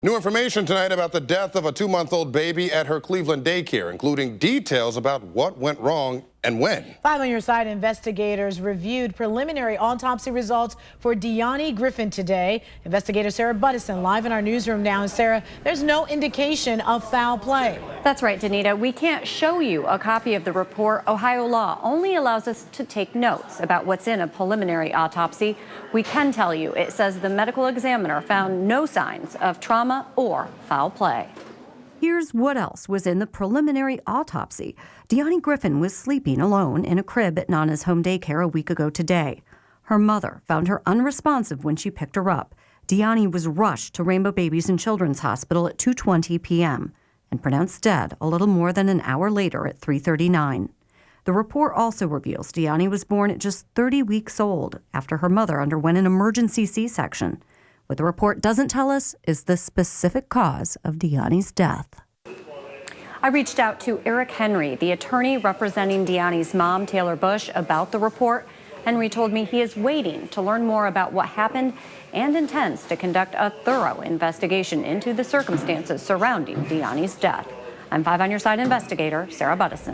New information tonight about the death of a 2-month-old baby at her Cleveland daycare, including details about what went wrong and when. 5 on your side, investigators reviewed preliminary autopsy results for Di'Yanni Griffin today. Investigator Sarah Buttison live in our newsroom now. And Sarah, there's no indication of foul play. That's right, Danita. We can't show you a copy of the report. Ohio law only allows us to take notes about what's in a preliminary autopsy. We can tell you it says the medical examiner found no signs of trauma or foul play. Here's what else was in the preliminary autopsy. Di'Yanni Griffin was sleeping alone in a crib at Nana's home daycare a week ago today. Her mother found her unresponsive when she picked her up. Di'Yanni was rushed to Rainbow Babies and Children's Hospital at 2:20 p.m. and pronounced dead a little more than an hour later at 3:39. The report also reveals Di'Yanni was born at just 30 weeks old after her mother underwent an emergency C-section. What the report doesn't tell us is the specific cause of Di'Yanni's death. I reached out to Eric Henry, the attorney representing Di'Yanni's mom, Taylor Bush, about the report. Henry told me he is waiting to learn more about what happened and intends to conduct a thorough investigation into the circumstances surrounding Di'Yanni's death. I'm 5 on your side investigator Sarah Buttison.